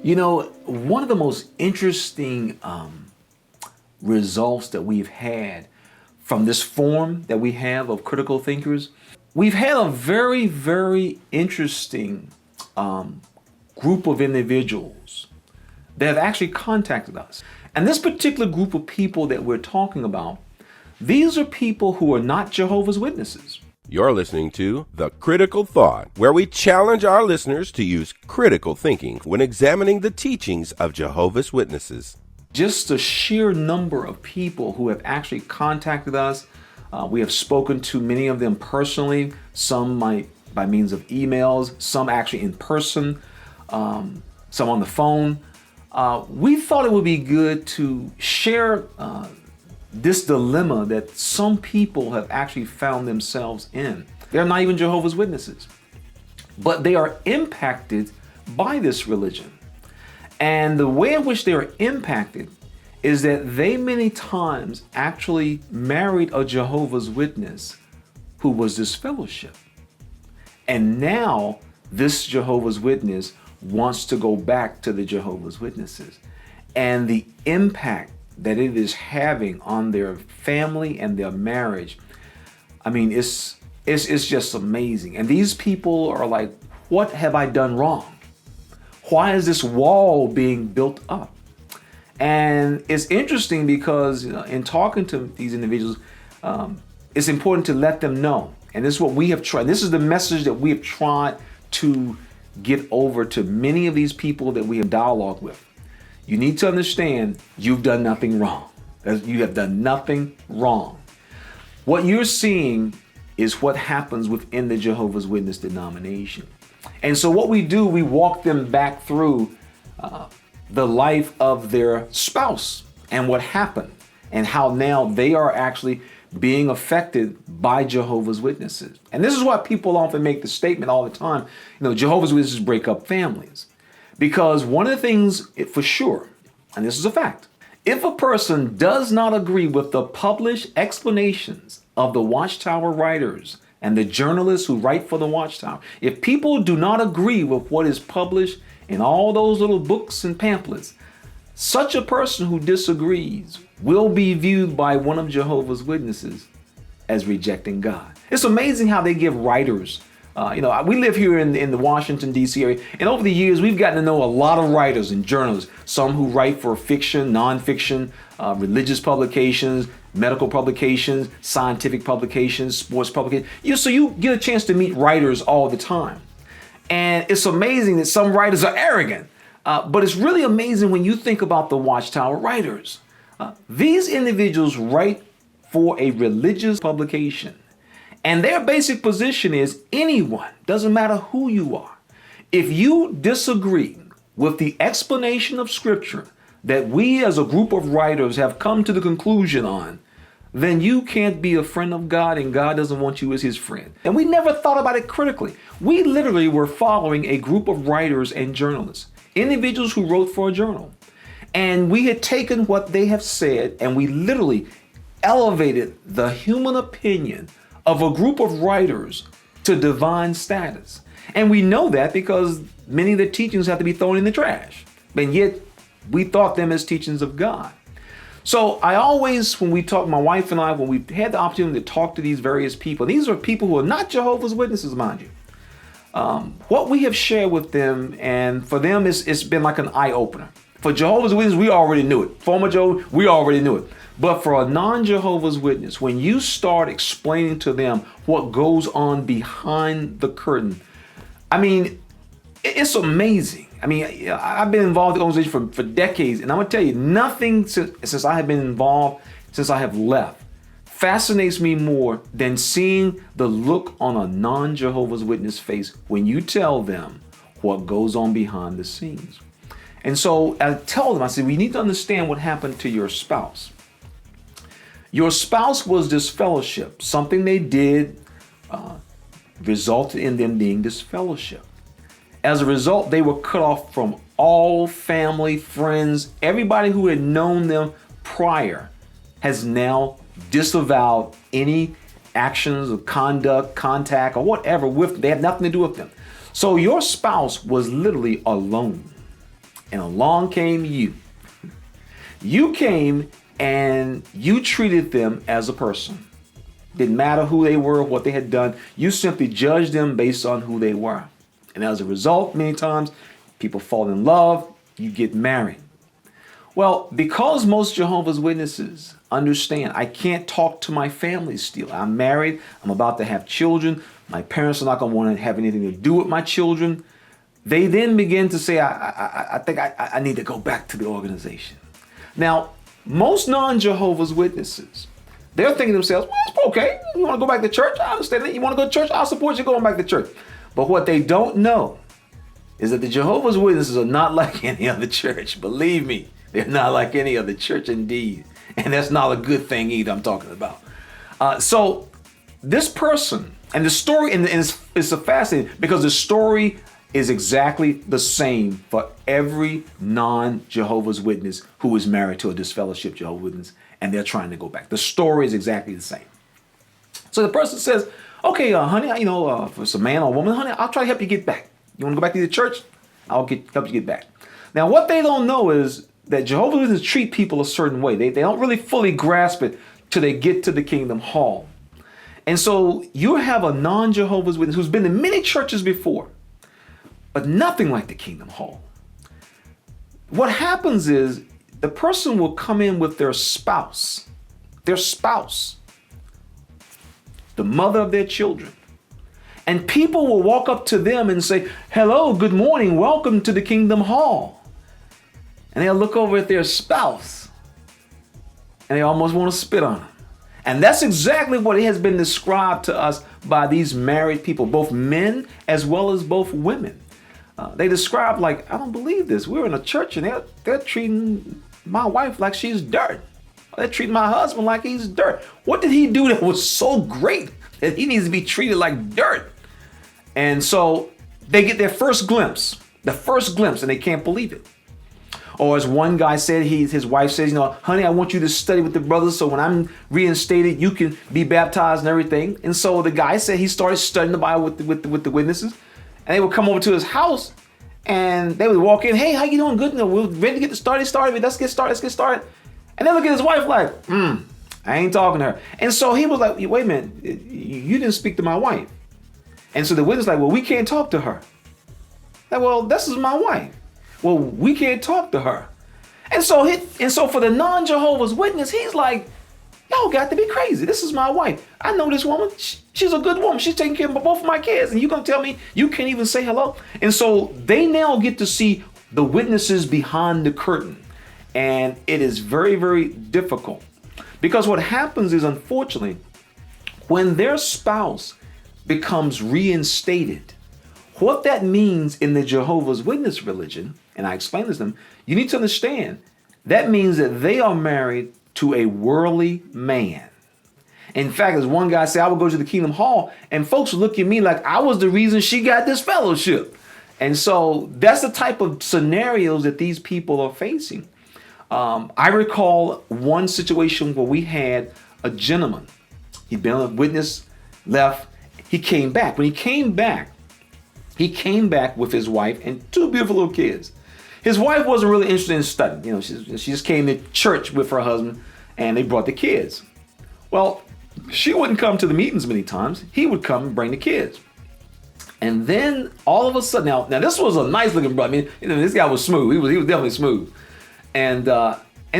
You know, one of the most interesting results that we've had from this form that we have of critical thinkers, we've had a very, very interesting group of individuals that have actually contacted us. And this particular group of people that we're talking about, these are people who are not Jehovah's Witnesses. You're listening to The Critical Thought, where we challenge our listeners to use critical thinking when examining the teachings of Jehovah's Witnesses. Just the sheer number of people who have actually contacted us. We have spoken to many of them personally, some by means of emails, some actually in person, some on the phone. We thought it would be good to share this dilemma that some people have actually found themselves in. They're not even Jehovah's Witnesses, but they are impacted by this religion. And the way in which they are impacted is that they many times actually married a Jehovah's Witness who was disfellowshipped. And now this Jehovah's Witness wants to go back to the Jehovah's Witnesses. And the impact that it is having on their family and their marriage, I mean, it's just amazing. And these people are like, what have I done wrong? Why is this wall being built up? And it's interesting because in talking to these individuals, it's important to let them know. And this is what we have tried. This is the message that we have tried to get over to many of these people that we have dialogued with. You need to understand you've done nothing wrong. You have done nothing wrong. What you're seeing is what happens within the Jehovah's Witness denomination. And so what we do, we walk them back through the life of their spouse and what happened and how now they are actually being affected by Jehovah's Witnesses. And this is why people often make the statement all the time, Jehovah's Witnesses break up families. Because one of the things for sure, and this is a fact, if a person does not agree with the published explanations of the Watchtower writers and the journalists who write for the Watchtower, if people do not agree with what is published in all those little books and pamphlets, such a person who disagrees will be viewed by one of Jehovah's Witnesses as rejecting God. It's amazing how they give writers. We live here in the Washington, D.C. area, and over the years, we've gotten to know a lot of writers and journalists, some who write for fiction, nonfiction, religious publications, medical publications, scientific publications, sports publications. So you get a chance to meet writers all the time. And it's amazing that some writers are arrogant, but it's really amazing when you think about the Watchtower writers. These individuals write for a religious publication. And their basic position is anyone, doesn't matter who you are, if you disagree with the explanation of Scripture that we as a group of writers have come to the conclusion on, then you can't be a friend of God and God doesn't want you as his friend. And we never thought about it critically. We literally were following a group of writers and journalists, individuals who wrote for a journal. And we had taken what they have said and we literally elevated the human opinion of a group of writers to divine status. And we know that because many of the teachings have to be thrown in the trash. And yet we thought them as teachings of God. So I always, when we talk, my wife and I, when we had the opportunity to talk to these various people, these are people who are not Jehovah's Witnesses, mind you. What we have shared with them, and for them, it's been like an eye-opener. For Jehovah's Witnesses, we already knew it. Former Jehovah, we already knew it. But for a non-Jehovah's Witness, when you start explaining to them what goes on behind the curtain, I mean, it's amazing. I mean, I've been involved in the organization for decades, and I'm going to tell you, nothing since I have been involved, since I have left, fascinates me more than seeing the look on a non-Jehovah's Witness face when you tell them what goes on behind the scenes. And so I tell them, I said, we need to understand what happened to your spouse. Your spouse was disfellowshipped. Something they did resulted in them being disfellowshipped. As a result, they were cut off from all family, friends, everybody who had known them prior has now disavowed any actions of conduct, contact, or whatever with them. They had nothing to do with them. So your spouse was literally alone. And along came you. You came and you treated them as a person. Didn't matter who they were, what they had done. You simply judged them based on who they were. And as a result, many times, people fall in love, you get married. Well, because most Jehovah's Witnesses understand, I can't talk to my family still. I'm married, I'm about to have children, my parents are not going to want to have anything to do with my children. They then begin to say, I think I need to go back to the organization. Now, most non-Jehovah's Witnesses, they're thinking to themselves, well, it's okay. You want to go back to church? I understand that. You want to go to church? I'll support you going back to church. But what they don't know is that the Jehovah's Witnesses are not like any other church. Believe me, they're not like any other church indeed. And that's not a good thing either I'm talking about. So this person, and the story, and it's a fascinating, because the story is exactly the same for every non-Jehovah's Witness who is married to a disfellowshipped Jehovah's Witness, and they're trying to go back. The story is exactly the same. So the person says, okay, honey, if it's a man or a woman, honey, I'll try to help you get back. You want to go back to the church? I'll help you get back. Now, what they don't know is that Jehovah's Witnesses treat people a certain way. They don't really fully grasp it till they get to the Kingdom Hall. And so you have a non-Jehovah's Witness who's been to many churches before, but nothing like the Kingdom Hall. What happens is the person will come in with their spouse, the mother of their children. And people will walk up to them and say, hello, good morning, welcome to the Kingdom Hall. And they'll look over at their spouse and they almost want to spit on them. And that's exactly what has been described to us by these married people, both men as well as both women. They describe, like, I don't believe this. We're in a church and they're treating my wife like she's dirt. They're treating my husband like he's dirt. What did he do that was so great that he needs to be treated like dirt? And so they get their first glimpse, and they can't believe it. Or as one guy said, his wife says, honey, I want you to study with the brothers so when I'm reinstated, you can be baptized and everything. And so the guy said he started studying the Bible with the witnesses. And they would come over to his house and they would walk in, hey, how you doing? Good. We're ready to get started. Let's get started. And they look at his wife like, I ain't talking to her. And so he was like, wait a minute, you didn't speak to my wife. And so the witness like, well, we can't talk to her. Like, well, this is my wife. Well, we can't talk to her. And so for the non-Jehovah's Witness, he's like, y'all got to be crazy. This is my wife. I know this woman. She's a good woman. She's taking care of both of my kids. And you're going to tell me you can't even say hello? And so they now get to see the witnesses behind the curtain. And it is very, very difficult. Because what happens is, unfortunately, when their spouse becomes reinstated, what that means in the Jehovah's Witness religion, and I explain this to them, you need to understand, that means that they are married to a worldly man. In fact, as one guy said, I would go to the Kingdom Hall and folks would look at me like I was the reason she got this fellowship. And so that's the type of scenarios that these people are facing. I recall one situation where we had a gentleman. He'd been a witness, left, he came back. When he came back with his wife and two beautiful little kids. His wife wasn't really interested in studying. She just came to church with her husband and they brought the kids. Well, she wouldn't come to the meetings many times. He would come and bring the kids. And then all of a sudden, now this was a nice looking brother. I mean, this guy was smooth. He was definitely smooth. And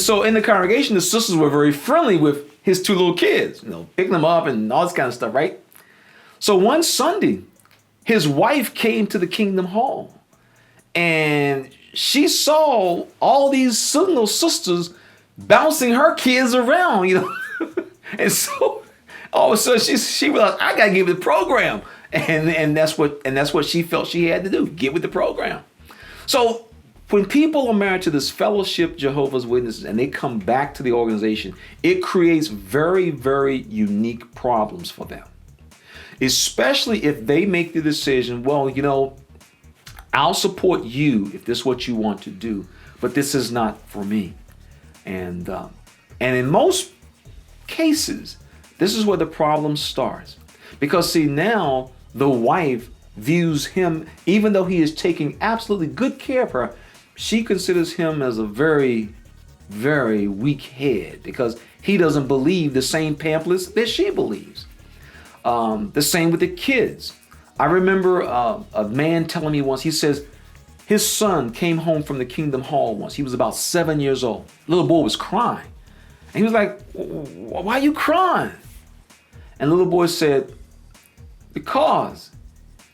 so in the congregation, the sisters were very friendly with his two little kids, picking them up and all this kind of stuff, right? So one Sunday, his wife came to the Kingdom Hall and she saw all these little sisters bouncing her kids around, And so all of a sudden she was like, I gotta get with the program. And that's what she felt she had to do, get with the program. So when people are married to this fellowship Jehovah's Witnesses and they come back to the organization, it creates very, very unique problems for them. Especially if they make the decision, well, I'll support you if this is what you want to do, but this is not for me. And in most cases, this is where the problem starts. Because see, now the wife views him, even though he is taking absolutely good care of her, she considers him as a very, very weak head because he doesn't believe the same pamphlets that she believes. The same with the kids. I remember a man telling me once, he says his son came home from the Kingdom Hall once. He was about 7 years old. Little boy was crying. And he was like, why are you crying? And little boy said, because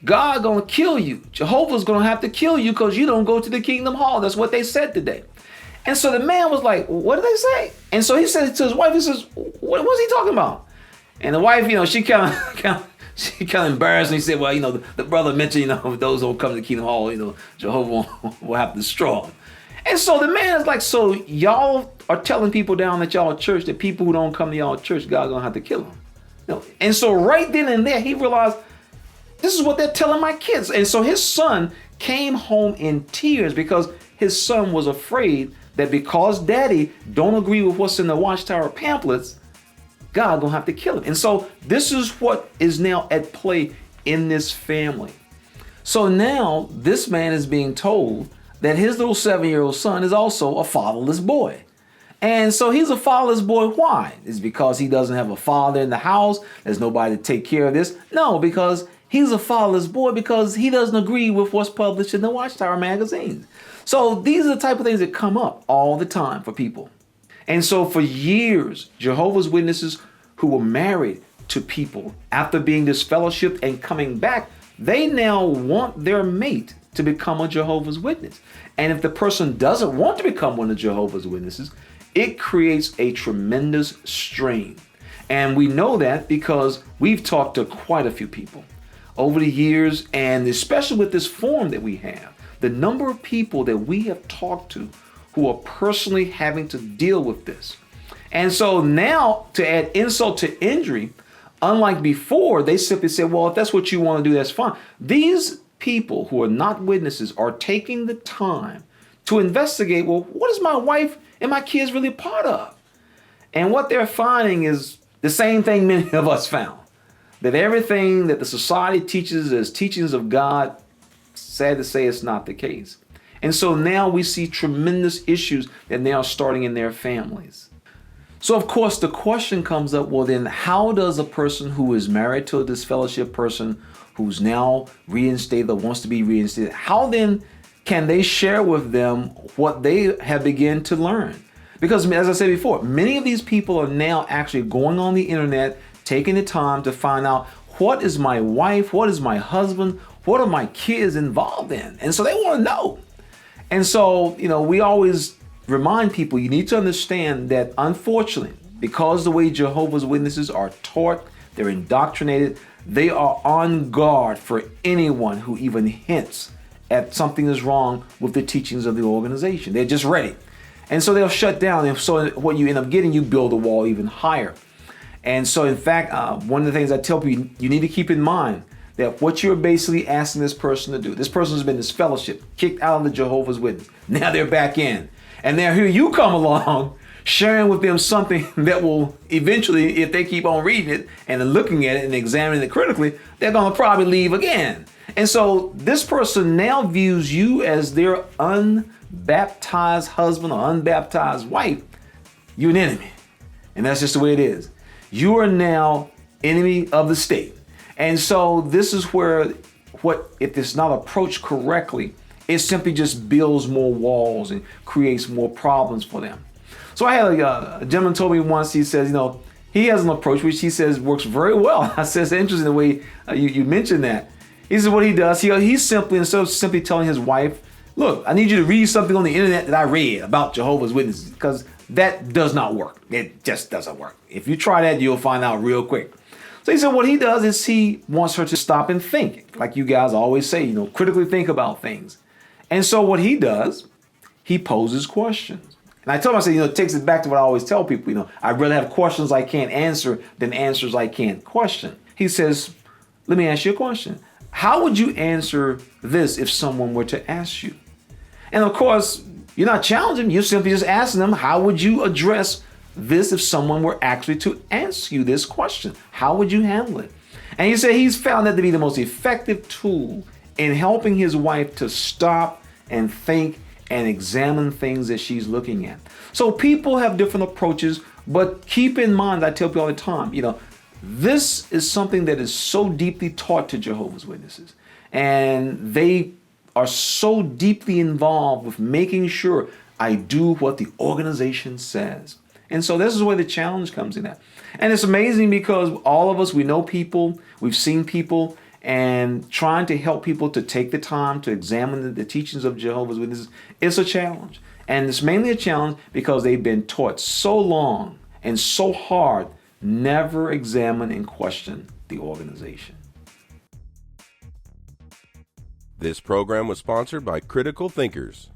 God gonna kill you. Jehovah's gonna have to kill you because you don't go to the Kingdom Hall. That's what they said today. And so the man was like, what did they say? And so he said to his wife, he says, what's he talking about? And the wife, she kind of embarrassed. And he said, well, the brother mentioned, those who come to the Kingdom Hall, Jehovah will have to destroy them. And so the man is like, so y'all are telling people down at y'all church that people who don't come to y'all church, God gonna have to kill them. And so right then and there, he realized this is what they're telling my kids. And so his son came home in tears because his son was afraid that because daddy don't agree with what's in the Watchtower pamphlets, God gonna have to kill him. And so this is what is now at play in this family. So now this man is being told that his little 7-year-old son is also a fatherless boy. And so he's a fatherless boy. Why? Is because he doesn't have a father in the house? There's nobody to take care of this? No, because he's a fatherless boy because he doesn't agree with what's published in the Watchtower magazines. So these are the type of things that come up all the time for people. And so for years, Jehovah's Witnesses who were married to people after being disfellowshipped and coming back, they now want their mate to become a Jehovah's Witness. And if the person doesn't want to become one of Jehovah's Witnesses, it creates a tremendous strain. And we know that because we've talked to quite a few people over the years, and especially with this forum that we have, the number of people that we have talked to who are personally having to deal with this. And so now, to add insult to injury, unlike before, they simply said, well, if that's what you want to do, that's fine. These people who are not witnesses are taking the time to investigate, well, what is my wife and my kids really part of? And what they're finding is the same thing many of us found, that everything that the society teaches as teachings of God, sad to say, it's not the case. And so now we see tremendous issues that now are starting in their families. So of course the question comes up, well then how does a person who is married to a disfellowship person who's now reinstated or wants to be reinstated, how then can they share with them what they have begun to learn? Because as I said before, many of these people are now actually going on the internet, taking the time to find out, what is my wife, what is my husband, what are my kids involved in? And so they want to know. And so, we always remind people, you need to understand that unfortunately, because the way Jehovah's Witnesses are taught, they're indoctrinated, they are on guard for anyone who even hints at something is wrong with the teachings of the organization. They're just ready. And so they'll shut down. And so what you end up getting, you build a wall even higher. And so in fact, one of the things I tell people, you need to keep in mind that what you're basically asking this person to do, this person has been disfellowshipped, kicked out of the Jehovah's Witness. Now they're back in. And now here you come along, sharing with them something that will eventually, if they keep on reading it and looking at it and examining it critically, they're going to probably leave again. And so this person now views you as their unbaptized husband or unbaptized wife. You're an enemy. And that's just the way it is. You are now enemy of the state. And so this is where, if it's not approached correctly, it simply just builds more walls and creates more problems for them. So I had a gentleman told me once, he says, he has an approach which he says works very well. I said, it's interesting the way you mentioned that. He says what he does, he's simply, instead of simply telling his wife, look, I need you to read something on the internet that I read about Jehovah's Witnesses, because that does not work. It just doesn't work. If you try that, you'll find out real quick. So he said what he does is he wants her to stop and think, like you guys always say, critically think about things. And so what he does, he poses questions. And I told him, I said, it takes it back to what I always tell people, I'd rather have questions I can't answer than answers I can't question. He says, let me ask you a question. How would you answer this if someone were to ask you? And of course, you're not challenging, you're simply just asking them, how would you address this if someone were actually to ask you this question? How would you handle it? And he said he's found that to be the most effective tool in helping his wife to stop and think and examine things that she's looking at. So people have different approaches, but keep in mind, I tell people all the time, this is something that is so deeply taught to Jehovah's Witnesses. And they are so deeply involved with making sure I do what the organization says. And so this is where the challenge comes in at. And it's amazing because all of us, we know people, we've seen people, and trying to help people to take the time to examine the teachings of Jehovah's Witnesses is a challenge. And it's mainly a challenge because they've been taught so long and so hard, never examine and question the organization. This program was sponsored by Critical Thinkers.